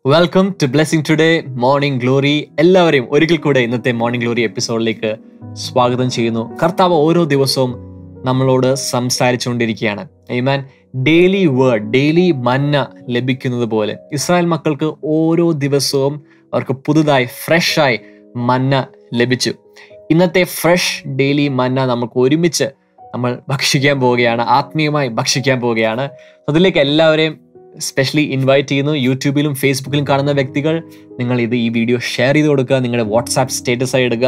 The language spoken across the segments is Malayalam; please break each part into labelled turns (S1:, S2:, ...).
S1: Welcome to blessing today morning glory. എല്ലാവരെയും ഒരിക്കൽ കൂടെ ഇന്നത്തെ മോർണിംഗ് ഗ്ലോറി എപ്പിസോഡിലേക്ക് സ്വാഗതം ചെയ്യുന്നു. കർത്താവ് ഓരോ ദിവസവും നമ്മളോട് സംസാരിച്ചുകൊണ്ടിരിക്കുകയാണ്. ആമേൻ. ഡെയിലി വേർഡ്, ഡെയിലി മന്ന ലഭിക്കുന്നത് പോലെ ഇസ്രായേൽ മക്കൾക്ക് ഓരോ ദിവസവും അവർക്ക് പുതുതായി ഫ്രഷായി മന്ന ലഭിച്ചു. ഇന്നത്തെ ഫ്രഷ് ഡെയിലി മന്ന നമുക്ക് ഒരുമിച്ച് നമ്മൾ ഭക്ഷിക്കാൻ പോവുകയാണ്, ആത്മീയമായി ഭക്ഷിക്കാൻ പോവുകയാണ്. അതിലേക്ക് എല്ലാവരെയും സ്പെഷ്യലി ഇൻവൈറ്റ് ചെയ്യുന്നു. യൂട്യൂബിലും ഫേസ്ബുക്കിലും കാണുന്ന വ്യക്തികൾ, നിങ്ങൾ ഈ വീഡിയോ ഷെയർ ചെയ്ത് കൊടുക്കുക, നിങ്ങളുടെ വാട്സാപ്പ് സ്റ്റേറ്റസ് ആയി ഇടുക,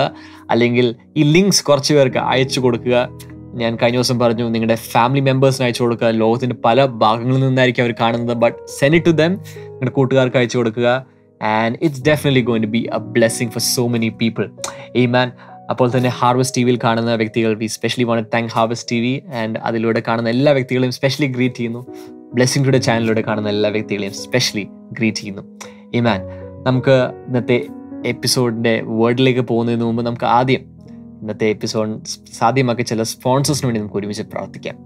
S1: അല്ലെങ്കിൽ ഈ ലിങ്ക്സ് കുറച്ച് പേർക്ക് അയച്ചു കൊടുക്കുക. ഞാൻ കഴിഞ്ഞ ദിവസം പറഞ്ഞു, നിങ്ങളുടെ ഫാമിലി മെമ്പേഴ്സിന് അയച്ചു കൊടുക്കുക. ലോകത്തിൻ്റെ പല ഭാഗങ്ങളിൽ നിന്നായിരിക്കും അവർ കാണുന്നത്, but send it to them. നിങ്ങളുടെ കൂട്ടുകാർക്ക് അയച്ചു കൊടുക്കുക. And it's definitely going to be a blessing for so many people. ആമേൻ. അപ്പോൾ തന്നെ ഹാർവസ്റ്റ് ടി വിയിൽ കാണുന്ന വ്യക്തികൾ, we specially want to thank harvest TV. And അതിലൂടെ കാണുന്ന എല്ലാ വ്യക്തികളെയും സ്പെഷ്യലി ഗ്രീറ്റ് ചെയ്യുന്നു. ബ്ലെസ്സിംഗ് ടുഡേ ചാനലിലൂടെ കാണുന്ന എല്ലാ വ്യക്തികളെയും സ്പെഷ്യലി ഗ്രീറ്റ് ചെയ്യുന്നു. ആമേൻ. നമുക്ക് ഇന്നത്തെ എപ്പിസോഡിൻ്റെ വേർഡിലേക്ക് പോകുന്നതിന് മുമ്പ് നമുക്ക് ആദ്യം ഇന്നത്തെ എപ്പിസോഡ് സാധ്യമാക്കിയ ചില സ്പോൺസേഴ്സിന് വേണ്ടി നമുക്ക് ഒരുമിച്ച് പ്രാർത്ഥിക്കാം.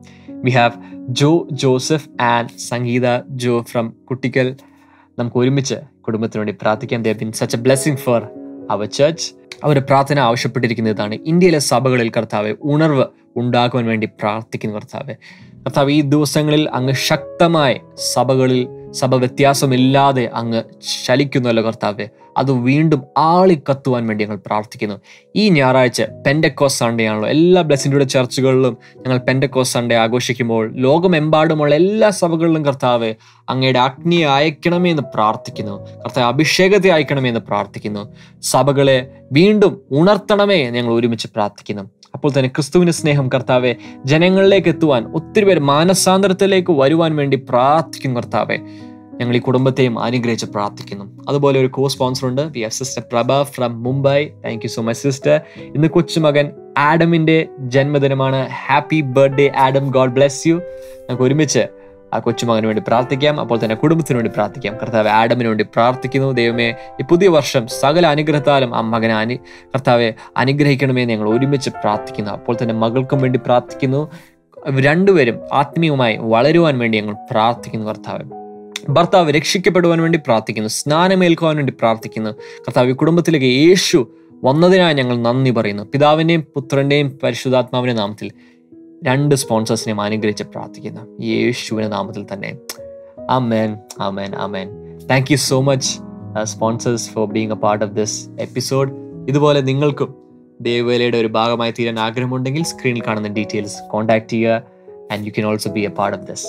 S1: We have Jo Joseph and Sangeetha Jo from Kuttikkal. നമുക്ക് ഒരുമിച്ച് കുടുംബത്തിന് വേണ്ടി പ്രാർത്ഥിക്കാം. They have been such a blessing for our church. അവർ പ്രാർത്ഥന ആവശ്യപ്പെട്ടിരിക്കുന്നതാണ്. ഇന്ത്യയിലെ സഭകളിൽ കർത്താവെ ഉണർവ് ഉണ്ടാക്കുവാൻ വേണ്ടി പ്രാർത്ഥിക്കുന്നു. കർത്താവ് ഈ ദിവസങ്ങളിൽ അങ്ങ് ശക്തമായി സഭകളിൽ സഭ വ്യത്യാസമില്ലാതെ അങ്ങ് ചലിക്കുന്നല്ലോ കർത്താവെ. അത് വീണ്ടും ആളിക്കത്തുവാൻ വേണ്ടി ഞങ്ങൾ പ്രാർത്ഥിക്കുന്നു. ഈ ഞായറാഴ്ച പെൻഡക്കോസ്റ്റ് സൺഡേ ആണല്ലോ. എല്ലാ ബ്ലെസ്സിംഗ് ചർച്ചുകളിലും ഞങ്ങൾ പെൻഡക്കോസ്റ്റ് സൺഡേ ആഘോഷിക്കുമ്പോൾ ലോകമെമ്പാടുമുള്ള എല്ലാ സഭകളിലും കർത്താവെ അങ്ങയുടെ അഗ്നിയെ അയക്കണമേ എന്ന് പ്രാർത്ഥിക്കുന്നു. കർത്താവ് അഭിഷേകത്തെ അയക്കണമേ എന്ന് പ്രാർത്ഥിക്കുന്നു. സഭകളെ വീണ്ടും ഉണർത്തണമേ ഞങ്ങൾ ഒരുമിച്ച് പ്രാർത്ഥിക്കുന്നു. അപ്പോൾ തന്നെ ക്രിസ്തുവിന്റെ സ്നേഹം കർത്താവെ ജനങ്ങളിലേക്ക് എത്തുവാൻ, ഒത്തിരി പേര് മാനസാന്തരത്തിലേക്ക് വരുവാൻ വേണ്ടി പ്രാർത്ഥിക്കുന്നു. കർത്താവെ ഞങ്ങൾ ഈ കുടുംബത്തെയും അനുഗ്രഹിച്ച് പ്രാർത്ഥിക്കുന്നു. അതുപോലെ ഒരു കോ സ്പോൺസർ ഉണ്ട്. We have sister Prabha from Mumbai. Thank you so much sister. ഇന്ന് കൊച്ചുമകൻ ആഡമിന്റെ ജന്മദിനമാണ്. Happy birthday Adam, God bless U. നമുക്ക് ഒരുമിച്ച് ആ കൊച്ചുമകന് വേണ്ടി പ്രാർത്ഥിക്കാം. അപ്പോൾ തന്നെ കുടുംബത്തിന് വേണ്ടി പ്രാർത്ഥിക്കാം. കർത്താവ് ആഡമിന് വേണ്ടി പ്രാർത്ഥിക്കുന്നു. ദൈവമേ, ഈ പുതിയ വർഷം സകല അനുഗ്രഹത്താലും ആ മകനെ കർത്താവെ അനുഗ്രഹിക്കണമേ ഞങ്ങൾ ഒരുമിച്ച് പ്രാർത്ഥിക്കുന്നു. അപ്പോൾ തന്നെ മകൾക്കും വേണ്ടി പ്രാർത്ഥിക്കുന്നു. രണ്ടുപേരും ആത്മീയമായി വളരുവാൻ വേണ്ടി ഞങ്ങൾ പ്രാർത്ഥിക്കുന്നു. ഭർത്താവ് രക്ഷിക്കപ്പെടുവാൻ വേണ്ടി പ്രാർത്ഥിക്കുന്നു. സ്നാനമേൽക്കുവാൻ വേണ്ടി പ്രാർത്ഥിക്കുന്നു. കർത്താവ് കുടുംബത്തിലേക്ക് യേശു വന്നതിനായി ഞങ്ങൾ നന്ദി പറയുന്നു. പിതാവിൻ്റെയും പുത്രൻ്റെയും പരിശുദ്ധാത്മാവിൻ്റെ നാമത്തിൽ രണ്ട് സ്പോൺസേഴ്സിനെയും അനുഗ്രഹിച്ച് പ്രാർത്ഥിക്കുന്നു, യേശുവിന്റെ നാമത്തിൽ തന്നെ. ആമേൻ, ആമേൻ, ആമേൻ. Thank you so much sponsors for being a part of this episode. ഇതുപോലെ നിങ്ങൾക്കും ദേവവേലയുടെ ഒരു ഭാഗമായി തീരാൻ ആഗ്രഹമുണ്ടെങ്കിൽ സ്ക്രീനിൽ കാണുന്ന ഡീറ്റെയിൽസ് കോൺടാക്ട് ചെയ്യുക. And you can also be a part of this.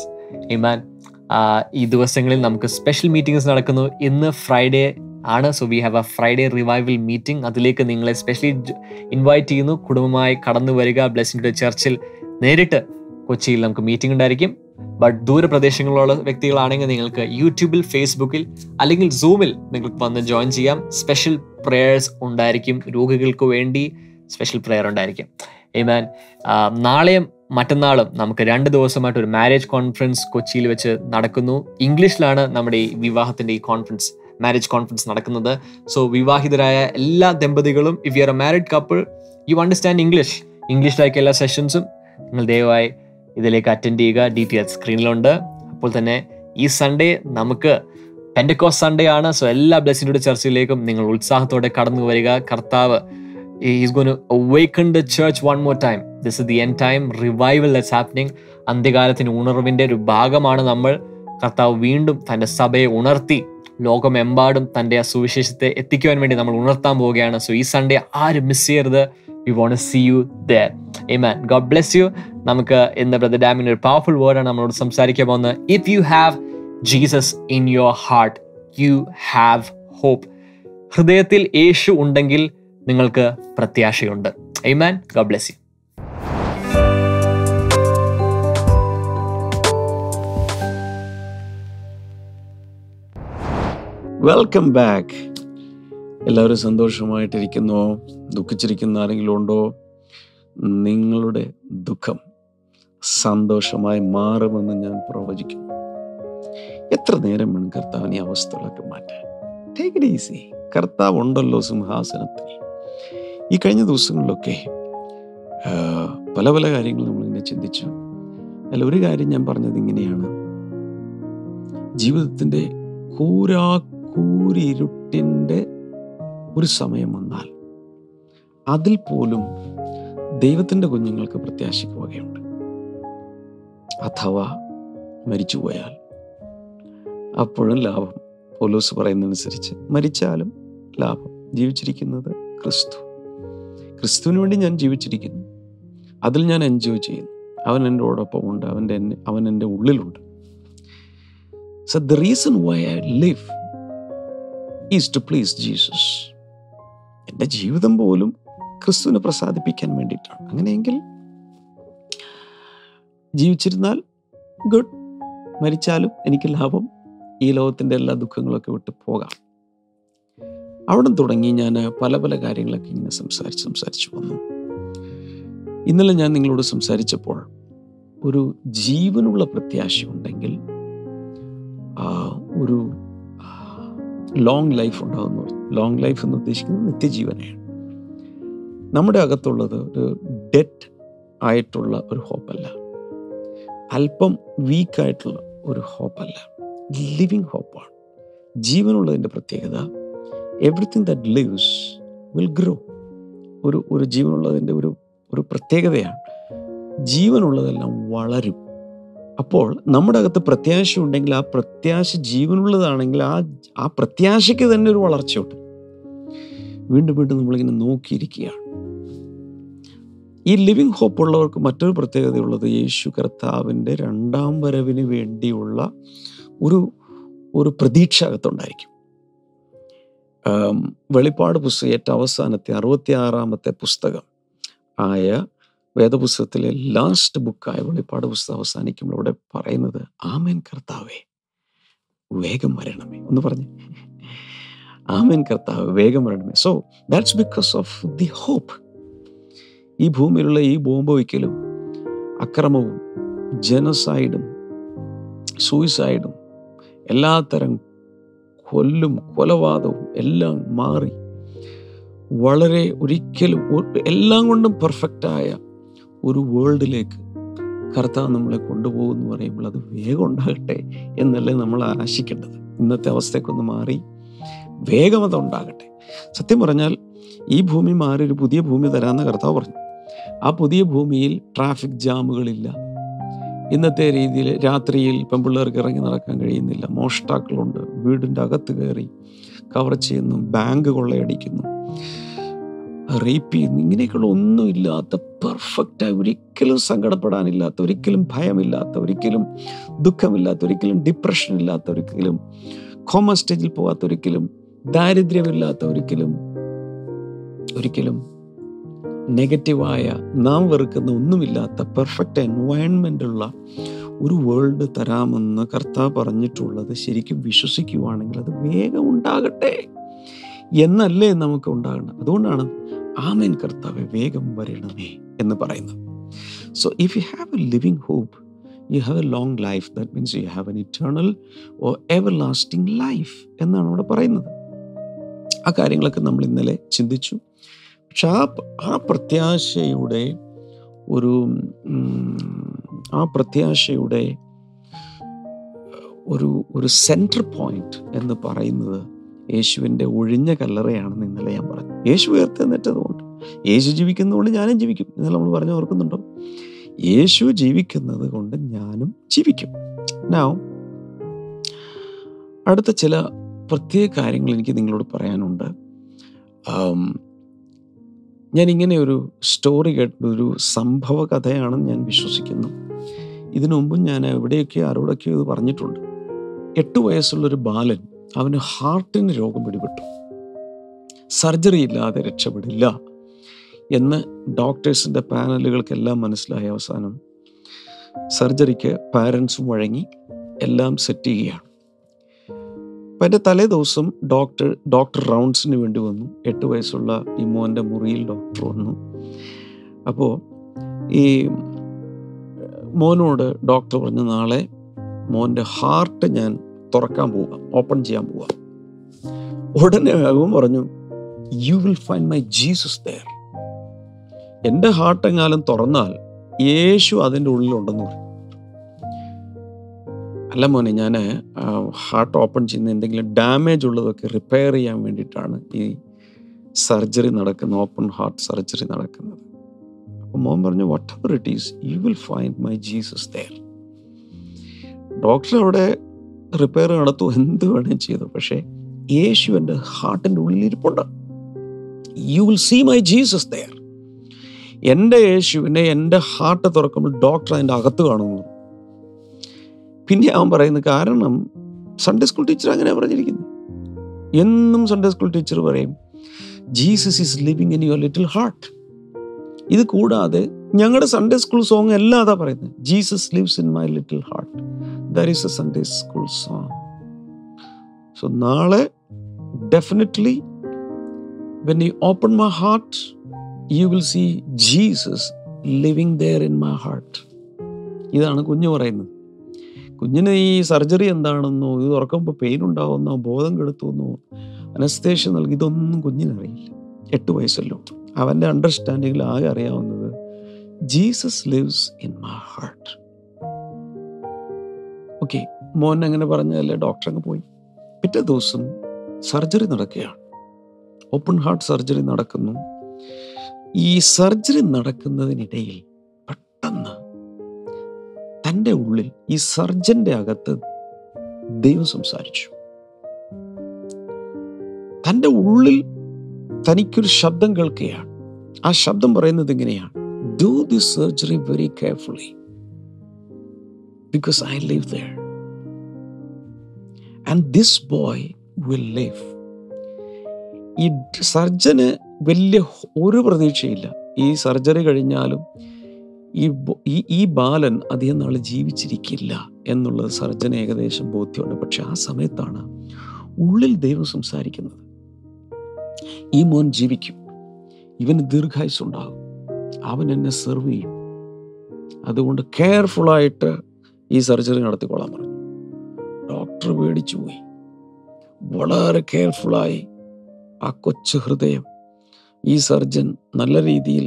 S1: ആമേൻ. ഈ ദിവസങ്ങളിൽ നമുക്ക് സ്പെഷ്യൽ മീറ്റിംഗ്സ് നടക്കുന്നു. ഇന്ന് ഫ്രൈഡേ ആണ്. So we have a Friday revival meeting. അതിലേക്ക് നിങ്ങളെ സ്പെഷ്യലി ഇൻവൈറ്റ് ചെയ്യുന്നു. കുടുംബമായി കടന്നു വരിക. ബ്ലെസ്സിംഗ് ടുഡേ ചർച്ചിൽ നേരിട്ട് കൊച്ചിയിൽ നമുക്ക് മീറ്റിംഗ് ഉണ്ടായിരിക്കും. ബട്ട് ദൂരപ്രദേശങ്ങളിലുള്ള വ്യക്തികളാണെങ്കിൽ നിങ്ങൾക്ക് യൂട്യൂബിൽ, ഫേസ്ബുക്കിൽ അല്ലെങ്കിൽ സൂമിൽ നിങ്ങൾക്ക് വന്ന് ജോയിൻ ചെയ്യാം. സ്പെഷ്യൽ പ്രേയേഴ്സ് ഉണ്ടായിരിക്കും. രോഗികൾക്ക് വേണ്ടി സ്പെഷ്യൽ പ്രേയർ ഉണ്ടായിരിക്കും. ആമേൻ. നാളെയും മറ്റന്നാളും നമുക്ക് 2 ദിവസമായിട്ട് ഒരു മാരേജ് കോൺഫറൻസ് കൊച്ചിയിൽ വെച്ച് നടക്കുന്നു. ഇംഗ്ലീഷിലാണ് നമ്മുടെ ഈ വിവാഹത്തിന്റെ ഈ കോൺഫറൻസ്, മാരേജ് കോൺഫറൻസ് നടക്കുന്നത്. സോ വിവാഹിതരായ എല്ലാ ദമ്പതികളും, if you are a married couple, you understand ഇംഗ്ലീഷിലായിരിക്കും എല്ലാ സെഷൻസും. നിങ്ങൾ ദയവായി ഇതിലേക്ക് അറ്റൻഡ് ചെയ്യുക. ഡീറ്റെയിൽസ് സ്ക്രീനിലുണ്ട്. അപ്പോൾ തന്നെ ഈ സൺഡേ നമുക്ക് പെൻഡക്കോസ്റ്റ് സൺഡേ ആണ്. സോ എല്ലാ ബ്ലെസ്സിംഗ് ടുഡേ ചർച്ചിലേക്കും നിങ്ങൾ ഉത്സാഹത്തോടെ കടന്നു വരിക. കർത്താവ് is going to awaken the church one more time. This is the end time revival that's happening. അന്ത്യകാലത്തിന് ഉണർവിന്റെ ഒരു ഭാഗമാണ് നമ്മൾ. കർത്താവ് വീണ്ടും തൻ്റെ സഭയെ ഉണർത്തി ലോകമെമ്പാടും തൻ്റെ ആ സുവിശേഷത്തെ എത്തിക്കുവാൻ വേണ്ടി നമ്മൾ ഉണർത്താൻ പോവുകയാണ്. സോ ഈ സൺഡേ ആരും മിസ് ചെയ്യരുത്. We want to see you there. Amen. God bless you. നമുക്ക് ഇന്ന് ബ്രദർ ഡാമിന് ഒരു പവർഫുൾ വേർഡാണ് നമ്മളോട് സംസാരിക്കാൻ പോകുന്നത്. If you have Jesus in your heart, you have hope. ഹൃദയത്തിൽ യേശു ഉണ്ടെങ്കിൽ നിങ്ങൾക്ക് പ്രത്യാശയുണ്ട്. Amen. God bless you.
S2: Welcome back. എല്ലാവരും സന്തോഷമായിട്ടിരിക്കുന്നോ? ദുഃഖിച്ചിരിക്കുന്ന ആരെങ്കിലും ഉണ്ടോ? നിങ്ങളുടെ ദുഃഖം സന്തോഷമായി മാറുമെന്ന് ഞാൻ പ്രവചിക്കുന്നു. എത്ര നേരം വേണം കർത്താവിനെ അവസ്ഥകളൊക്കെ മാറ്റാൻ? Take it easy. കർത്താവ് ഉണ്ടല്ലോ സിംഹാസനത്തിൽ. ഈ കഴിഞ്ഞ ദിവസങ്ങളിലൊക്കെ പല പല കാര്യങ്ങൾ നമ്മളിങ്ങനെ ചിന്തിച്ചു. അതിലൊരു കാര്യം ഞാൻ പറഞ്ഞത് ഇങ്ങനെയാണ്: ജീവിതത്തിൻ്റെ കൂരിരുട്ടിൻ്റെ ഒരു സമയം വന്നാൽ അതിൽ പോലും ദൈവത്തിൻ്റെ കുഞ്ഞുങ്ങൾക്ക് പ്രത്യാശയ്ക്ക് വകയുണ്ട്. അഥവാ മരിച്ചുപോയാൽ അപ്പോഴും ലാഭം. പൗലോസ് പറയുന്നതനുസരിച്ച് മരിച്ചാലും ലാഭം. ജീവിച്ചിരിക്കുന്നത് ക്രിസ്തു. ക്രിസ്തുവിന് വേണ്ടി ഞാൻ ജീവിച്ചിരിക്കുന്നു. അതിൽ ഞാൻ എൻജോയ് ചെയ്യുന്നു. അവൻ എന്നോടൊപ്പം ഉണ്ട്. അവൻ എൻ്റെ ഉള്ളിലുണ്ട്. So the reason why I live is to please Jesus. എൻ്റെ ജീവിതം പോലും ക്രിസ്തുവിനെ പ്രസാദിപ്പിക്കാൻ വേണ്ടിയിട്ടാണ്. അങ്ങനെയെങ്കിൽ ജീവിച്ചിരുന്നാൽ ഗുഡ്, മരിച്ചാലും എനിക്ക് ലാഭം. ഈ ലോകത്തിൻ്റെ എല്ലാ ദുഃഖങ്ങളൊക്കെ വിട്ട് പോകാം. അവിടെ തുടങ്ങി ഞാൻ പല പല കാര്യങ്ങളൊക്കെ ഇങ്ങനെ സംസാരിച്ചു വന്നു. ഇന്നലെ ഞാൻ നിങ്ങളോട് സംസാരിച്ചപ്പോൾ ഒരു ജീവനുള്ള പ്രത്യാശയുണ്ടെങ്കിൽ ഒരു ലോങ് ലൈഫ് ഉണ്ടാകുന്നു. ലോങ് ലൈഫ് എന്ന് ഉദ്ദേശിക്കുന്നത് നിത്യജീവനെയാണ്. നമ്മുടെ അകത്തുള്ളത് ഒരു ഡെഡ് ആയിട്ടുള്ള ഒരു ഹോപ്പല്ല, അല്പം വീക്കായിട്ടുള്ള ഒരു ഹോപ്പല്ല, ലിവിങ് ഹോപ്പാണ്. ജീവനുള്ളതിൻ്റെ പ്രത്യേകത everything that lives will grow. ഒരു ജീവനുള്ളതിൻ്റെ ഒരു പ്രത്യേകതയാണ്. ജീവനുള്ളതെല്ലാം വളരും. അപ്പോൾ നമ്മുടെ അകത്ത് പ്രത്യാശ ഉണ്ടെങ്കിൽ ആ പ്രത്യാശ ജീവനുള്ളതാണെങ്കിൽ ആ പ്രത്യാശയ്ക്ക് തന്നെ ഒരു വളർച്ചയുണ്ട്. വീണ്ടും വീണ്ടും നമ്മളിങ്ങനെ നോക്കിയിരിക്കുകയാണ്. ഈ ലിവിങ് ഹോപ്പ് ഉള്ളവർക്ക് മറ്റൊരു പ്രത്യേകതയുള്ളത് യേശു കർത്താവിൻ്റെ രണ്ടാം വരവിന് വേണ്ടിയുള്ള ഒരു പ്രതീക്ഷ അകത്തുണ്ടായിരിക്കും. വെളിപ്പാട് പുസ്തകം ഏറ്റവും അവസാനത്തെ 66-ാമത്തെ പുസ്തകം ആയ വേദപുസ്തകത്തിലെ ലാസ്റ്റ് ബുക്കായ വെളിപ്പാട് പുസ്തകം അവസാനിക്കുമ്പോൾ അവിടെ പറയുന്നത്, ആമേൻ കർത്താവേ വേഗം വരണമേ. ഒന്ന് പറഞ്ഞേ, ആമേൻ കർത്താവ് വേഗം വരണമേ. So that's because of the hope. ഈ ഭൂമിയിലുള്ള ഈ ബോംബ് വയ്ക്കലും അക്രമവും ജനസൈഡും സൂയിസൈഡും എല്ലാത്തരം കൊലപാതകവും എല്ലാം മാറി വളരെ ഒരിക്കലും എല്ലാം കൊണ്ടും പെർഫെക്റ്റായ ഒരു വേൾഡിലേക്ക് കർത്താവ് നമ്മളെ കൊണ്ടുപോകുമെന്ന് പറയുമ്പോൾ അത് വേഗം ഉണ്ടാകട്ടെ എന്നല്ലേ നമ്മൾ ആശിക്കേണ്ടത്. ഇന്നത്തെ അവസ്ഥയൊക്കെ മാറി വേഗം അത് ഉണ്ടാകട്ടെ. സത്യം പറഞ്ഞാൽ ഈ ഭൂമി മാറി ഒരു പുതിയ ഭൂമി തരാമെന്ന് കർത്താവ് പറഞ്ഞു. ആ പുതിയ ഭൂമിയിൽ ട്രാഫിക് ജാമുകളില്ല. ഇന്നത്തെ രീതിയിൽ രാത്രിയിൽ പെൺപിള്ളേർക്ക് ഇറങ്ങി നടക്കാൻ കഴിയുന്നില്ല. മോഷ്ടാക്കളുണ്ട്, വീടിൻ്റെ അകത്ത് കയറി കവർ ചെയ്യുന്നു, ബാങ്ക് കൊള്ളയടിക്കുന്നു, റേപ്പ് ചെയ്യുന്നു. ഇങ്ങനെയൊക്കെയുള്ള ഒന്നുമില്ലാത്ത പെർഫെക്റ്റായി, ഒരിക്കലും സങ്കടപ്പെടാനില്ലാത്ത, ഒരിക്കലും ഭയമില്ലാത്ത, ഒരിക്കലും ദുഃഖമില്ലാത്ത, ഒരിക്കലും ഡിപ്രഷൻ ഇല്ലാത്ത, ഒരിക്കലും കോമ സ്റ്റേജിൽ പോകാത്ത, ഒരിക്കലും ദാരിദ്ര്യമില്ലാത്ത, ഒരിക്കലും നെഗറ്റീവായ നാം വെറുക്കുന്ന ഒന്നുമില്ലാത്ത പെർഫെക്റ്റ് എൻവയൺമെൻ്റ് ഉള്ള ഒരു വേൾഡ് തരാമെന്ന് കർത്താവ് പറഞ്ഞിട്ടുള്ളത് ശരിക്കും വിശ്വസിക്കുവാണെങ്കിൽ അത് വേഗം ഉണ്ടാകട്ടെ എന്നല്ലേ നമുക്ക് ഉണ്ടാകണം. അതുകൊണ്ടാണ് ആമേൻ കർത്താവേ വേഗം വരണമേ എന്ന് പറയുന്നത്. So if you have a living hope, you have a long life. That means you have an eternal or everlasting life എന്നാണ് അവിടെ പറയുന്നത്. ആ കാര്യങ്ങളൊക്കെ നമ്മൾ ഇന്നലെ ചിന്തിച്ചു. പക്ഷെ ആ പ്രത്യാശയുടെ ഒരു സെൻറ്റർ പോയിന്റ് എന്ന് പറയുന്നത് യേശുവിൻ്റെ ഒഴിഞ്ഞ കല്ലറയാണെന്ന് ഇന്നലെ ഞാൻ പറഞ്ഞു. യേശു ഉയർത്തെഴുന്നേറ്റതുകൊണ്ട്, യേശു ജീവിക്കുന്നതുകൊണ്ട് ഞാനും ജീവിക്കും. ഇന്നലെ നമ്മൾ പറഞ്ഞു ഓർക്കുന്നുണ്ടോ? യേശു ജീവിക്കുന്നത് കൊണ്ട് ഞാനും ജീവിക്കും. നൗ അടുത്ത ചില പ്രത്യേക കാര്യങ്ങൾ എനിക്ക് നിങ്ങളോട് പറയാനുണ്ട്. ഞാൻ ഇങ്ങനെ ഒരു സ്റ്റോറി കേട്ടൊരു സംഭവ കഥയാണെന്ന് ഞാൻ വിശ്വസിക്കുന്നു. ഇതിനു മുമ്പും ഞാൻ എവിടെയൊക്കെയോ ആരോടൊക്കെയോ ഇത് പറഞ്ഞിട്ടുണ്ട്. 8 വയസ്സുള്ളൊരു ബാലൻ, അവന് ഹാർട്ടിന് രോഗം പിടിപെട്ടു. സർജറി ഇല്ലാതെ രക്ഷപ്പെടില്ല എന്ന് ഡോക്ടേഴ്സിൻ്റെ പാനലുകൾക്കെല്ലാം മനസ്സിലായ അവസാനം സർജറിക്ക് പാരൻസും വഴങ്ങി എല്ലാം സെറ്റ് ചെയ്യുകയാണ്. അപ്പം എൻ്റെ തലേ ദിവസം ഡോക്ടർ റൗണ്ട്സിന് വേണ്ടി വന്നു. 8 വയസ്സുള്ള ഈ മോൻ്റെ മുറിയിൽ ഡോക്ടർ വന്നു. അപ്പോൾ ഈ മോനോട് ഡോക്ടർ പറഞ്ഞു, നാളെ മോൻ്റെ ഹാർട്ട് ഞാൻ തുറക്കാൻ പോവാം, ഓപ്പൺ ചെയ്യാൻ പോവാം. ഉടനെ അവൻ പറഞ്ഞു, you will find my Jesus there. എൻ്റെ ഹാർട്ട് എങ്ങാനും തുറന്നാൽ യേശു അതിൻ്റെ ഉള്ളിലുണ്ടെന്ന് പറഞ്ഞു. അല്ല മോനെ, ഞാൻ ഹാർട്ട് ഓപ്പൺ ചെയ്യുന്ന എന്തെങ്കിലും ഡാമേജ് ഉള്ളതൊക്കെ റിപ്പയർ ചെയ്യാൻ വേണ്ടിയിട്ടാണ് ഈ സർജറി നടക്കുന്നത്, ഓപ്പൺ ഹാർട്ട് സർജറി നടക്കുന്നത്. അപ്പം മോൻ പറഞ്ഞു, whatever it is, you will find my Jesus there. Doctor അവിടെ റിപ്പയർ നടത്തും, എന്ത് വേണേലും ചെയ്തു. പക്ഷേ യേശു എൻ്റെ ഹാർട്ടിൻ്റെ ഉള്ളിൽ ഇരിപ്പുണ്ട്. You will see my Jesus there. എൻ്റെ യേശുവിനെ എൻ്റെ ഹാർട്ട് തുറക്കുമ്പോൾ ഡോക്ടർ അതിൻ്റെ അകത്ത് കാണുന്നു. പിന്നെ അവൻ പറയുന്നത്, കാരണം സൺഡേ സ്കൂൾ ടീച്ചർ അങ്ങനെയാണ് പറഞ്ഞിരിക്കുന്നത്. എന്നും സൺഡേ സ്കൂൾ ടീച്ചർ പറയും, Jesus is living in your little heart. ഇത് കൂടാതെ ഞങ്ങളുടെ സൺഡേ സ്കൂൾ സോങ് എല്ലാം അതാ പറയുന്നത്, Jesus lives in my little heart. That is A Sunday school song. So നാളെ definitely when you open my heart, you will see Jesus living there in my heart. ഇതാണ് കുഞ്ഞ് പറയുന്നത്. കുഞ്ഞിന് ഈ സർജറി എന്താണെന്നോ, ഇത് തുറക്കുമ്പോൾ പെയിൻ ഉണ്ടാവുന്നോ, ബോധം കെടുത്തുന്നോ, അനസ്തേഷ്യ നൽകി, ഇതൊന്നും കുഞ്ഞിനറിയില്ല. 8 വയസ്സല്ലോ. അവൻ്റെ അണ്ടർസ്റ്റാൻഡിങ്ങിൽ ആകെ അറിയാവുന്നത് Jesus lives in my heart. Okay, മോൻ അങ്ങനെ പറഞ്ഞതല്ലേ, ഡോക്ടർ അങ്ങ് പോയി. പിറ്റേ ദിവസം സർജറി നടക്കുകയാണ്. ഓപ്പൺ ഹാർട്ട് സർജറി നടക്കുന്നു. ഈ സർജറി നടക്കുന്നതിനിടയിൽ പെട്ടെന്ന് തൻ്റെ ഉള്ളിൽ, ഈ സർജന്റെ അകത്ത് ദൈവം സംസാരിച്ചു. തൻ്റെ ഉള്ളിൽ തനിക്കൊരു ശബ്ദം കേൾക്കുകയാണ്. ആ ശബ്ദം പറയുന്നത് ഇങ്ങനെയാണ്, do this surgery very carefully because I live there and this boy will live. ഈ സർജന് വലിയ ഒരു പ്രതീക്ഷയില്ല. ഈ സർജറി കഴിഞ്ഞാലും ഈ ബാലൻ അധികം നാൾ ജീവിച്ചിരിക്കില്ല എന്നുള്ളത് സർജന് ഏകദേശം ബോധ്യമുണ്ട്. പക്ഷെ ആ സമയത്താണ് ഉള്ളിൽ ദൈവം സംസാരിക്കുന്നത്, ഈ മോൻ ജീവിക്കും, ഇവന് ദീർഘായുസ്സുണ്ടാകും, അവൻ എന്നെ സെർവ് ചെയ്യും, അതുകൊണ്ട് കെയർഫുള്ളായിട്ട് ഈ സർജറി നടത്തിക്കൊള്ളാൻ പറഞ്ഞു. ഡോക്ടർ പേടിച്ചു പോയി. വളരെ കെയർഫുള്ളായി ആ കൊച്ചു ഹൃദയം ഈ സർജൻ നല്ല രീതിയിൽ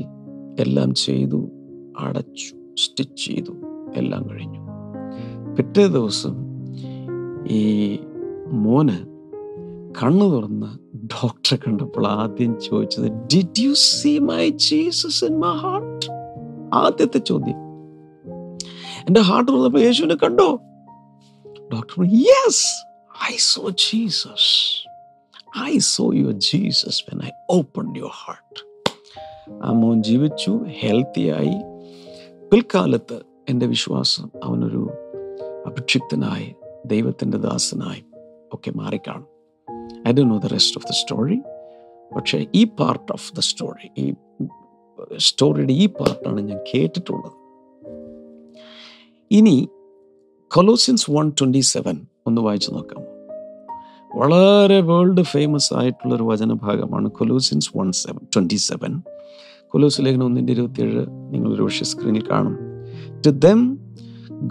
S2: എല്ലാം ചെയ്തു, അടച്ചു, സ്റ്റിച്ച് ചെയ്തു, എല്ലാം കഴിഞ്ഞു. പിറ്റേ ദിവസം ഈ മോന് കണ്ണു തുറന്ന് ഡോക്ടറെ കണ്ടപ്പോൾ ആദ്യം ചോദിച്ചത്, did you see my Jesus in my heart? ആദ്യത്തെ ചോദ്യം. എൻ്റെ ഹാർട്ട് തുറന്നപ്പോൾ യേശുവിനെ കണ്ടോ? Doctor, yes, I saw Jesus. I saw your Jesus when I opened your heart. ആ മോൻ ജീവിച്ചു, ഹെൽത്തിയായി. പിൽക്കാലത്ത് എൻ്റെ വിശ്വാസം അവനൊരു അഭിഷിക്തനായി, ദൈവത്തിൻ്റെ ദാസനായി ഒക്കെ മാറിക്കാണും. I don't know the rest of the story. പക്ഷേ ഈ പാർട്ട് ഓഫ് ദ സ്റ്റോറി, ഈ സ്റ്റോറിയുടെ ഈ പാർട്ടാണ് ഞാൻ കേട്ടിട്ടുള്ളത്. ഇനി കൊലോസിയൻസ് 1:27 ഒന്ന് വായിച്ചു നോക്കാം. വളരെ വേൾഡ് ഫേമസ് ആയിട്ടുള്ളൊരു വചനഭാഗമാണ് കൊലോസിയൻസ് 1:27. കൊലോസ്യ ലേഖനം 1:27 നിങ്ങളൊരു പക്ഷേ സ്ക്രീനിൽ കാണും. To them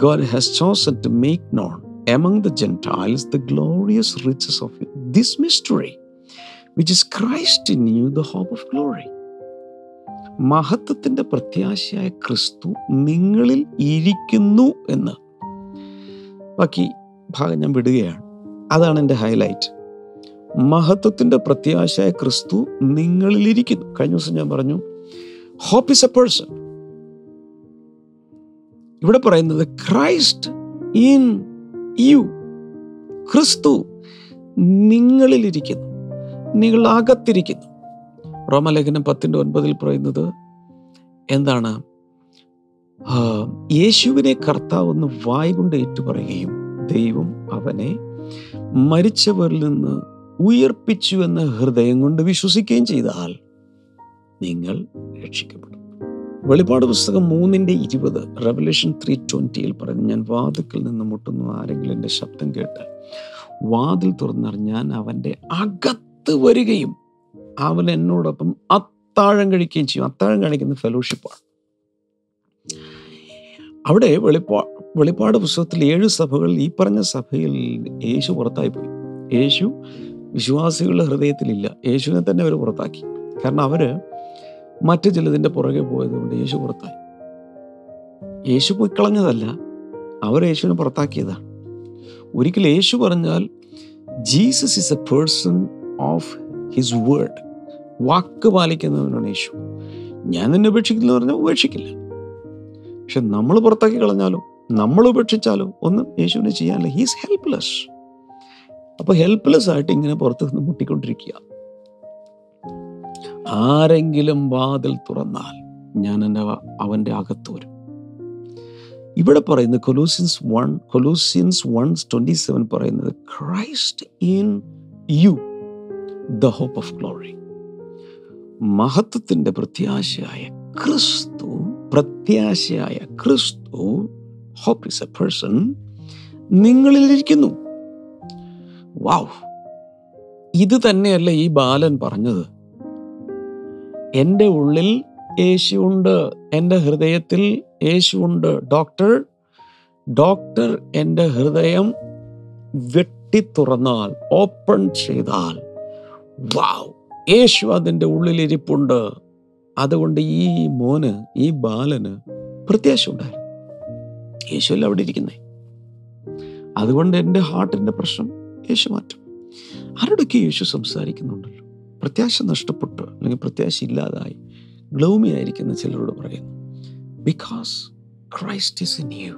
S2: God has chosen to make known among the Gentiles the glorious riches of this mystery, which is Christ in you, the hope of glory. മഹത്വത്തിന്റെ പ്രത്യാശയായ ക്രിസ്തു നിങ്ങളിൽ ഇരിക്കുന്നു എന്ന്. ബാക്കി ഭാഗം ഞാൻ വിടുകയാണ്. അതാണ് എൻ്റെ ഹൈലൈറ്റ്. മഹത്വത്തിന്റെ പ്രത്യാശയായ ക്രിസ്തു നിങ്ങളിലിരിക്കുന്നു. കഴിഞ്ഞ ദിവസം ഞാൻ പറഞ്ഞു, ഹോപ്പ് ഇസ് എ പേഴ്സൺ. ഇവിടെ പറയുന്നത് ക്രൈസ്റ്റ് ഇൻ യു, ക്രിസ്തു നിങ്ങളിലിരിക്കുന്നു, നിങ്ങളുടെ അകത്തിരിക്കുന്നു. റോമലേഖനം 10:9 പറയുന്നത് എന്താണ്? യേശുവിനെ കർത്താവെന്ന് വായ് കൊണ്ട് ഏറ്റുപറയുകയും ദൈവം അവനെ മരിച്ചവരിൽ നിന്ന് ഉയർപ്പിച്ചു എന്ന ഹൃദയം കൊണ്ട് വിശ്വസിക്കുകയും ചെയ്താൽ നിങ്ങൾ രക്ഷിക്കപ്പെടും. വെളിപ്പാട് പുസ്തകം 3:20, റെവലേഷൻ 3:20 പറയുന്നു, ഞാൻ വാതിൽക്കൽ നിന്ന് മുട്ടുന്നു, ആരെങ്കിലും എൻ്റെ ശബ്ദം കേട്ട് വാതിൽ തുറന്നാൽ ഞാൻ അവൻ്റെ അകത്ത് വരികയും അവൻ എന്നോടൊപ്പം അത്താഴം കഴിക്കുകയും ചെയ്യും. അത്താഴം കഴിക്കുന്ന ഫെലോഷിപ്പാണ്. അവിടെ വെളിപ്പാട് പുസ്തകത്തിൽ 7 സഭകളിൽ ഈ പറഞ്ഞ സഭയിൽ യേശു പുറത്തായി പോയി. യേശു വിശ്വാസികളുടെ ഹൃദയത്തിലില്ല. യേശുവിനെ തന്നെ അവർ പുറത്താക്കി. കാരണം അവര് മറ്റു ചിലതിൻ്റെ പുറകെ പോയത് കൊണ്ട് യേശു പുറത്തായി. യേശു പോയി കളഞ്ഞതല്ല, അവർ യേശുവിനെ പുറത്താക്കിയതാണ്. ഒരിക്കൽ യേശു പറഞ്ഞാൽ Jesus is a person of his word. വാക്ക് പാലിക്കുന്നവനാണ് യേശു. ഞാൻ നിന്നെ ഉപേക്ഷിക്കില്ല പറഞ്ഞാൽ ഉപേക്ഷിക്കില്ല. പക്ഷെ നമ്മൾ പുറത്താക്കി കളഞ്ഞാലോ, നമ്മൾ ഉപേക്ഷിച്ചാലോ ഒന്നും യേശുവിനെ ചെയ്യാനില്ല. He's helpless. അപ്പൊ ഹെൽപ്ലെസ് ആയിട്ട് ഇങ്ങനെ പുറത്തു നിന്ന് മുട്ടിക്കൊണ്ടിരിക്കുക. ആരെങ്കിലും വാതിൽ തുറന്നാൽ ഞാൻ അവന്റെ അകത്ത് വരും. ഇവിടെ പറയുന്നത് കൊലോസിയൻസ് 1:27 പറയുന്നത് Christ in you the hope of glory. മഹത്വത്തിന്റെ പ്രത്യാശയായ ക്രിസ്തു, hope is a person, നിങ്ങളിലിരിക്കുന്നു. വാവ്! ഇത് തന്നെയല്ല ഈ ബാലൻ പറഞ്ഞത്. എൻ്റെ ഉള്ളിൽ യേശുവുണ്ട്, എൻ്റെ ഹൃദയത്തിൽ യേശുവുണ്ട്. ഡോക്ടർ എൻ്റെ ഹൃദയം വെട്ടി തുറന്നാൽ, ഓപ്പൺ ചെയ്താൽ, വാവ്, യേശു അതിൻ്റെ ഉള്ളിലിരിപ്പുണ്ട്. അതുകൊണ്ട് ഈ മോന്, ഈ ബാലന് പ്രത്യാശ ഉണ്ടായിരുന്നു. യേശുവല്ല അവിടെ ഇരിക്കുന്നേ. അതുകൊണ്ട് എൻ്റെ ഹാർട്ടിൻ്റെ പ്രശ്നം യേശു മാറ്റും. ആരോടൊക്കെ യേശു സംസാരിക്കുന്നുണ്ടല്ലോ, പ്രത്യാശ നഷ്ടപ്പെട്ടു അല്ലെങ്കിൽ പ്രത്യാശ ഇല്ലാതായി ഗ്ലൂമി ആയിരിക്കുന്ന ചിലരോട് പറയുന്നു, because Christ is in you,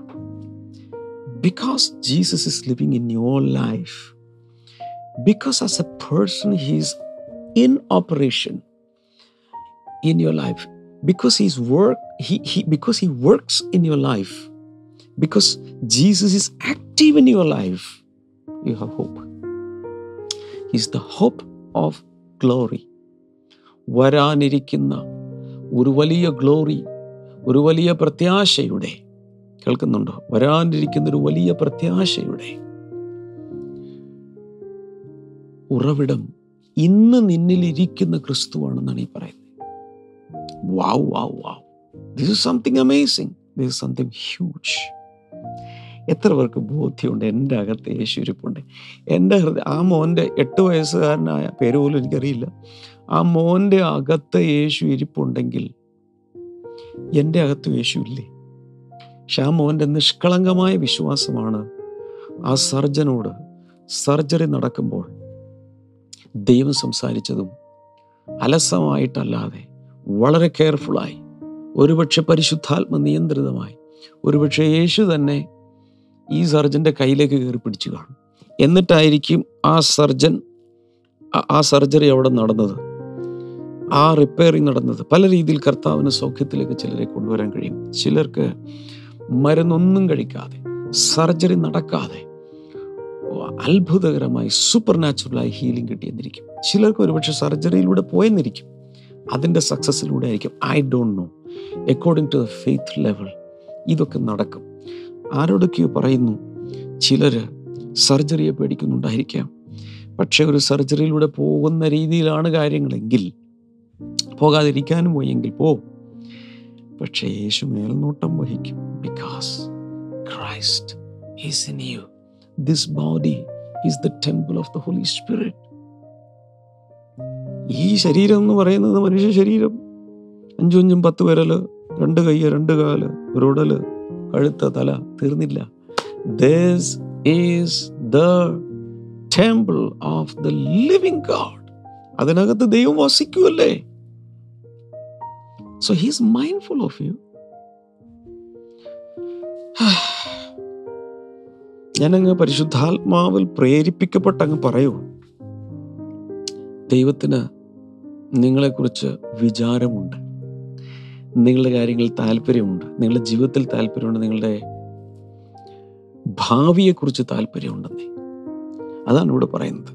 S2: because Jesus is living in your life, because as a person he is in operation in your life, because because he works in your life, because Jesus is active in your life, you have hope. He's the hope of glory. വരാനിരിക്കുന്ന ഒരു വലിയ ഗ്ലോറി, ഒരു വലിയ പ്രത്യാശയുടെ, കേൾക്കുന്നുണ്ടോ? വരാനിരിക്കുന്ന ഒരു വലിയ പ്രത്യാശയുടെ ഉറവിടം ഇന്ന് നിന്നിലിരിക്കുന്ന ക്രിസ്തുവാണെന്നാണ് ഈ പറയുന്നത്. Wow wow wow, this is something amazing, this is something huge. എത്ര പേർക്ക് ബോധ്യമുണ്ട് എൻ്റെ അകത്ത് യേശു ഇരിപ്പുണ്ട്? എൻ്റെ ഹൃദയം, ആ മോൻ്റെ 8 വയസ്സുകാരനായ, പേര് പോലും എനിക്കറിയില്ല, ആ മോൻ്റെ അകത്ത് യേശു ഇരിപ്പുണ്ടെങ്കിൽ എൻ്റെ അകത്ത് യേശു ഇല്ലേ? പക്ഷെ ആ മോൻ്റെ നിഷ്കളങ്കമായ വിശ്വാസമാണ് ആ സർജനോട് സർജറി നടക്കുമ്പോൾ ദൈവം സംസാരിച്ചതും അലസമായിട്ടല്ലാതെ വളരെ കെയർഫുള്ളായി, ഒരുപക്ഷെ പരിശുദ്ധാത്മ നിയന്ത്രിതമായി, ഒരുപക്ഷെ യേശു തന്നെ ഈ സർജൻ്റെ കയ്യിലേക്ക് കയറി പിടിച്ചു കാണും. എന്നിട്ടായിരിക്കും ആ സർജറി അവിടെ നടന്നത്, ആ റിപ്പയറിങ് നടന്നത്. പല രീതിയിൽ കർത്താവിന് സൗഖ്യത്തിലേക്ക് ചിലരെ കൊണ്ടുവരാൻ കഴിയും. ചിലർക്ക് മരുന്നൊന്നും കഴിക്കാതെ, സർജറി നടക്കാതെ അത്ഭുതകരമായി സൂപ്പർ നാച്ചുറലായി ഹീലിംഗ് കിട്ടിയെന്നിരിക്കും. ചിലർക്ക് ഒരുപക്ഷെ സർജറിയിലൂടെ പോയെന്നിരിക്കും, അതിൻ്റെ സക്സസ്സിലൂടെ ആയിരിക്കും. I don't know, according to the faith level ഇതൊക്കെ നടക്കും. ആരോടൊക്കെയോ പറയുന്നു, ചിലർ സർജറിയെ പേടിക്കുന്നുണ്ടായിരിക്കാം. പക്ഷെ ഒരു സർജറിയിലൂടെ പോകുന്ന രീതിയിലാണ് കാര്യങ്ങളെങ്കിൽ, പോകാതിരിക്കാനും പോയെങ്കിൽ പോകും. പക്ഷേ യേശു മേൽനോട്ടം വഹിക്കും. Because Christ is in you. This body is the temple of the Holy Spirit. ഈ ശരീരം എന്ന് പറയുന്നത് മനുഷ്യ ശരീരം, 5 5 10 വിരല്, 2 കൈ, 2 കാല്, ഒരു ഉടല്, കഴുത്ത്, തല, തീർന്നില്ല. This is the temple of the living God. അതിനകത്ത് ദൈവം വസിക്കുമല്ലേ. So he is mindful of you. ഞാനങ്ങ് പരിശുദ്ധാത്മാവിൽ പ്രേരിപ്പിക്കപ്പെട്ടങ്ങ് പറയൂ, ദൈവത്തിന് നിങ്ങളെക്കുറിച്ച് വിചാരമുണ്ട്, നിങ്ങളുടെ കാര്യങ്ങളിൽ താല്പര്യമുണ്ട്, നിങ്ങളുടെ ജീവിതത്തിൽ താല്പര്യമുണ്ട്, നിങ്ങളുടെ ഭാവിയെക്കുറിച്ച് താല്പര്യമുണ്ടെന്നേ. അതാണ് ഇവിടെ പറയുന്നത്.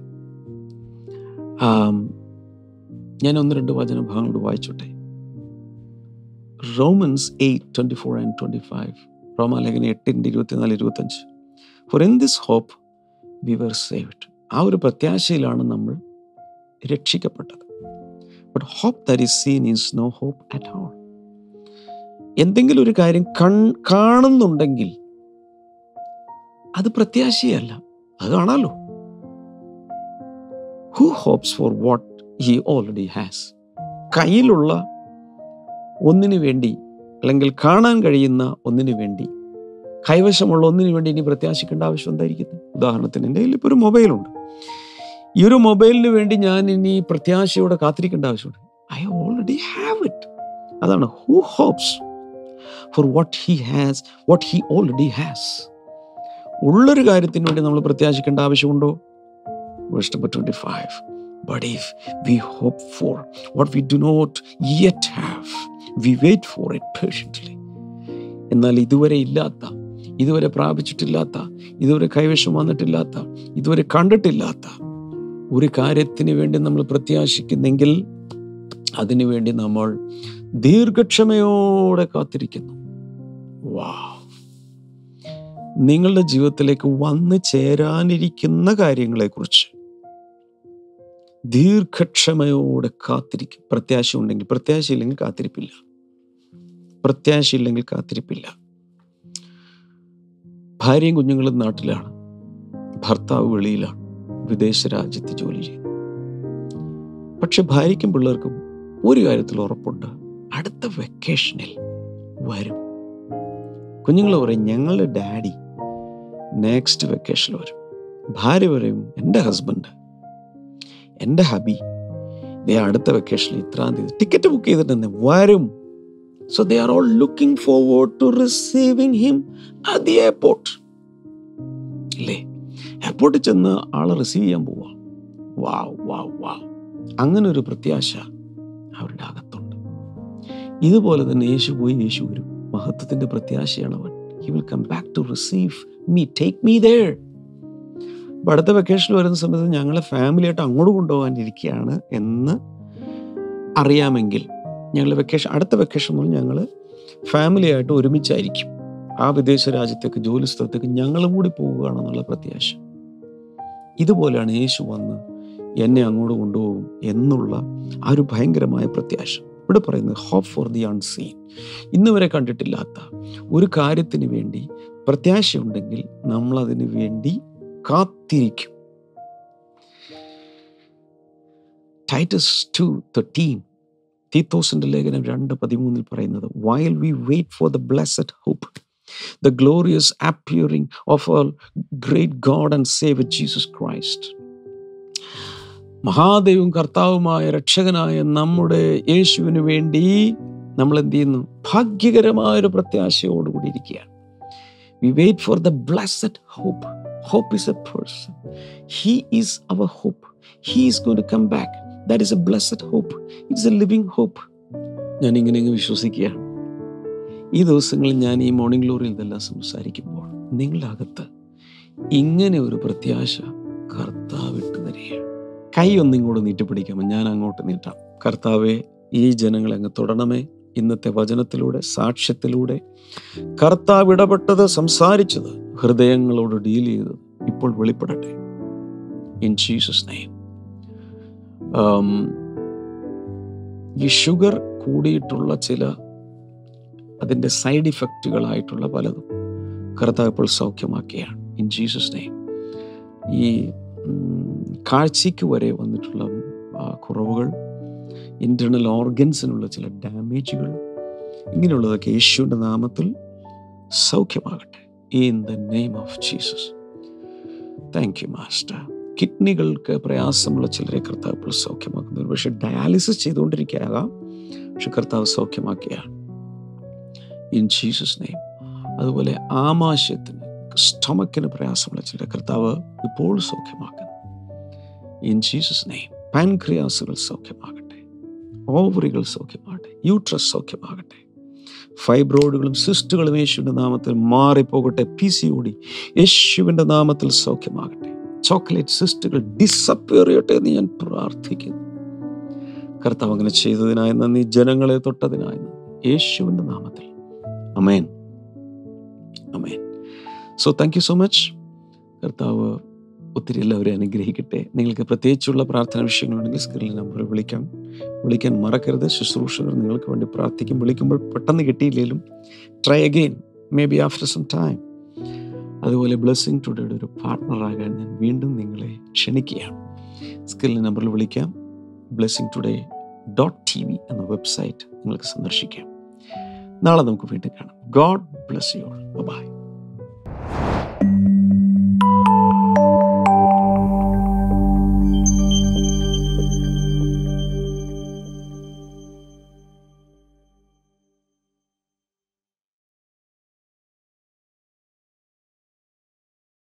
S2: ഞാൻ 1-2 വചനഭാഗങ്ങളോട് വായിച്ചോട്ടെ. Romans 8:24 and 25. റോമാലേഖനം 8:24-25. For in this hope we were saved. ആ ഒരു പ്രത്യാശയിലാണ് നമ്മൾ രക്ഷിക്കപ്പെട്ടത്. But hope that is seen is no hope at all. എന്തെങ്കിലും ഒരു കാര്യം കാണുന്നുണ്ടെങ്കിൽ അത് പ്രത്യാശയല്ല, അത് കാണാലോ. Who hopes for what he already has? കയ്യിലുള്ള ഒന്നിനു വേണ്ടി, അല്ലെങ്കിൽ കാണാൻ കഴിയുന്ന ഒന്നിനു വേണ്ടി, കൈവശമുള്ള ഒന്നിനു വേണ്ടി ഇനി പ്രത്യാശിക്കേണ്ട ആവശ്യം എന്തായിരിക്കുന്നു? ഉദാഹരണത്തിന് എൻ്റെ കയ്യിൽ ഇപ്പോൾ ഒരു മൊബൈലുണ്ട്. ഈ ഒരു മൊബൈലിന് വേണ്ടി ഞാൻ ഇനി പ്രത്യാശയോടെ കാത്തിരിക്കേണ്ട ആവശ്യമുണ്ട്. I already have it. അതാണ് who hopes for what he already has. ഉള്ളൊരു കാര്യത്തിന് വേണ്ടി നമ്മൾ പ്രത്യാശിക്കേണ്ട ആവശ്യമുണ്ടോ? Verse number 25. But if we hope for what we do not yet have, we wait for it patiently. എന്നാൽ ഇതുവരെ ഇല്ലാത്ത, ഇതുവരെ പ്രാപിച്ചിട്ടില്ലാത്ത, ഇതുവരെ കൈവശം വന്നിട്ടില്ലാത്ത, ഇതുവരെ കണ്ടിട്ടില്ലാത്ത ഒരു കാര്യത്തിന് വേണ്ടി നമ്മൾ പ്രത്യാശിക്കുന്നെങ്കിൽ അതിനു വേണ്ടി നമ്മൾ ദീർഘക്ഷമയോടെ കാത്തിരിക്കുന്നു. വാവ്! നിങ്ങളുടെ ജീവിതത്തിലേക്ക് വന്നു ചേരാനിരിക്കുന്ന കാര്യങ്ങളെക്കുറിച്ച് ദീർഘക്ഷമയോടെ കാത്തിരിക്കും. പ്രത്യാശ ഉണ്ടെങ്കിൽ. പ്രത്യാശയില്ലെങ്കിൽ കാത്തിരിപ്പില്ല. പ്രത്യാശയില്ലെങ്കിൽ കാത്തിരിപ്പില്ല. ഭാര്യയും കുഞ്ഞുങ്ങളും നാട്ടിലാണ്, ഭർത്താവ് വെളിയിലാണ്, വിദേശ രാജ്യത്ത് ജോലി ചെയ്യുന്നു. പക്ഷെ ഭാര്യയ്ക്കും പിള്ളേർക്കും ഒരു കാര്യത്തിൽ ഉറപ്പുണ്ട്, അടുത്ത വെക്കേഷനിൽ വരും. കുഞ്ഞുങ്ങൾ പറയും, ഞങ്ങളുടെ ഡാഡി നെക്സ്റ്റ് വെക്കേഷനിൽ വരും. ഭാര്യ പറയും, എൻ്റെ ഹസ്ബൻഡ്, എൻ്റെ ഹബി അടുത്ത വെക്കേഷനിൽ ഇത്രാം തീയതി ടിക്കറ്റ് ബുക്ക് ചെയ്തിട്ട് വരും. So they are all looking forward to receiving him at the airport. അല്ലേ? എയർപോർട്ടിൽ ചെന്ന് ആളെ റിസീവ് ചെയ്യാൻ പോവാ. വാവ് വാവ് വാവ്! അങ്ങനെ ഒരു പ്രത്യാശ അവരുടെ അകത്തുണ്ട്. ഇതുപോലെ തന്നെ യേശു പോയി, യേശു വരും. മഹത്വത്തിന്റെ പ്രത്യാശയാണ് അവൻ. He will come back to receive me. Take me there. അടുത്ത വെക്കേഷൻ വരുന്ന സമയത്ത് ഞങ്ങളെ ഫാമിലിയായിട്ട് അങ്ങോട്ട് കൊണ്ടുപോകാനിരിക്കുകയാണ് എന്ന് അറിയാമെങ്കിൽ അടുത്ത വെക്കേഷൻ മുതൽ ഞങ്ങൾ ഫാമിലിയായിട്ട് ഒരുമിച്ചായിരിക്കും. ആ വിദേശ രാജ്യത്തേക്ക്, ജോലി സ്ഥലത്തേക്ക് ഞങ്ങളും കൂടി പോവുകയാണെന്നുള്ള പ്രത്യാശ. ഇതുപോലെയാണ് യേശു വന്ന് എന്നെ അങ്ങോട്ട് കൊണ്ടുപോകും എന്നുള്ള ആ ഒരു ഭയങ്കരമായ പ്രത്യാശ. ഇവിടെ പറയുന്നത് ഹോപ്പ് ഫോർ ദി അൺസീൻ. ഇന്ന് വരെ കണ്ടിട്ടില്ലാത്ത ഒരു കാര്യത്തിന് വേണ്ടി പ്രത്യാശയുണ്ടെങ്കിൽ നമ്മൾ അതിന് വേണ്ടി കാത്തിരിക്കും. ടൈറ്റസ് 2:13, തീത്തോസിന്റെ ലേഖനം 2:13 പറയുന്നത്, while we wait for the blessed hope, the glorious appearing of our great God and Savior Jesus Christ. മഹാദൈവവും കർത്താവുമായ രക്ഷകനായ നമ്മുടെ യേശുവിന് വേണ്ടി നമ്മൾ എന്ത് ചെയ്യുന്നു? ഭാഗ്യകരമായൊരു പ്രത്യാശയോടുകൂടി ഇരിക്കുകയാണ്. We wait for the blessed hope. Hope is a person. He is our hope. He is going to come back. That is a blessed hope. It's a living hope. ഞാൻ ഇങ്ങനെ വിശ്വസിക്കുകയാണ്. ഈ ദിവസങ്ങളിൽ ഞാൻ ഈ മോർണിംഗ് ഗ്ലോറിയിൽ ഇതെല്ലാം സംസാരിക്കുമ്പോൾ നിങ്ങളുടെ അകത്ത് ഇങ്ങനെ ഒരു പ്രത്യാശ കർത്താവിട്ട് തരികയാണ്. കൈ ഒന്നിങ്ങോട്ട് നീട്ടിപ്പിടിക്കാമോ? ഞാൻ അങ്ങോട്ട് നീട്ടാം. കർത്താവെ, ഈ ജനങ്ങളെ അങ്ങ് തൊടണമേ. ഇന്നത്തെ വചനത്തിലൂടെ, സാക്ഷ്യത്തിലൂടെ കർത്താവ് ഇടപെട്ടത്, സംസാരിച്ചത്, ഹൃദയങ്ങളോട് ഡീൽ ചെയ്തത് ഇപ്പോൾ വെളിപ്പെടട്ടെ. In Jesus name. ഈ ഷുഗർ കൂടിയിട്ടുള്ള ചില അതിൻ്റെ സൈഡ് ഇഫക്റ്റുകളായിട്ടുള്ള പലതും കർത്താവ് ഇപ്പോൾ സൗഖ്യമാക്കിയാണ്. In Jesus name. ഈ കാഴ്ചയ്ക്ക് വരെ വന്നിട്ടുള്ള കുറവുകൾ, ഇന്റേണൽ ഓർഗൻസിനുള്ള ചില ഡാമേജുകൾ, ഇങ്ങനെയുള്ളതൊക്കെ യേശുവിൻ്റെ നാമത്തിൽ സൗഖ്യമാകട്ടെ. In the name of Jesus. Thank you master. കിഡ്നികൾക്ക് പ്രയാസമുള്ള ചിലരെ കർത്താവ് ഇപ്പോൾ സൗഖ്യമാക്കുന്നു. ഒരു പക്ഷേ ഡയാലിസിസ് ചെയ്തുകൊണ്ടിരിക്കുകയാകാം, പക്ഷെ കർത്താവ് സൗഖ്യമാക്കിയാണ്. In Jesus name. അതുപോലെ ആമാശയത്തിന്, സ്റ്റൊമക്കിന് പ്രയാസമുള്ള ചിലരെ കർത്താവ് ഇപ്പോൾ സൗഖ്യമാക്കുന്നു. In Jesus name. പാൻക്രിയാസുകൾ സൗഖ്യമാകട്ടെ, ഓവറികൾ സൗഖ്യമാകട്ടെ, യൂട്രസ് സൗഖ്യമാകട്ടെ, ഫൈബ്രോയിഡുകളും സിസ്റ്റുകളും യേശുവിൻ്റെ നാമത്തിൽ മാറിപ്പോകട്ടെ. PCOD യേശുവിൻ്റെ നാമത്തിൽ സൗഖ്യമാകട്ടെ. ചോക്ലേറ്റ് സിസ്റ്റുകൾ ഡിസപ്പിയർ ചെയ്യട്ടെ എന്ന് ഞാൻ പ്രാർത്ഥിക്കുന്നു. കർത്താവ് അങ്ങനെ ചെയ്തതിനായി നന്ദി, ജനങ്ങളെ തൊട്ടതിനായി നന്ദി, യേശുവിൻ്റെ നാമത്തിൽ. അമേൻ, അമേൻ. So thank you so much. കർത്താവ് ഒത്തിരി എല്ലാവരെയും അനുഗ്രഹിക്കട്ടെ. നിങ്ങൾക്ക് പ്രത്യേകിച്ചുള്ള പ്രാർത്ഥന വിഷയങ്ങളുണ്ടെങ്കിൽ സ്ക്രീനിൽ നമ്പറിൽ വിളിക്കാൻ മറക്കരുത്. ശുശ്രൂഷകർ നിങ്ങൾക്ക് വേണ്ടി പ്രാർത്ഥിക്കും. വിളിക്കുമ്പോൾ പെട്ടെന്ന് കിട്ടിയില്ലെങ്കിലും try again, may be after some time. അതുപോലെ ബ്ലെസ്സിംഗ് ടുഡേയുടെ ഒരു പാർട്ട്ണറാകാൻ ഞാൻ വീണ്ടും നിങ്ങളെ ക്ഷണിക്കുകയാണ്. സ്ക്രീനിൽ നമ്പറിൽ വിളിക്കാം. blessingtoday.tv എന്ന വെബ്സൈറ്റ് നിങ്ങൾക്ക് സന്ദർശിക്കാം. നാളെ നമുക്ക് വീണ്ടും കാണാം. God bless you all. By.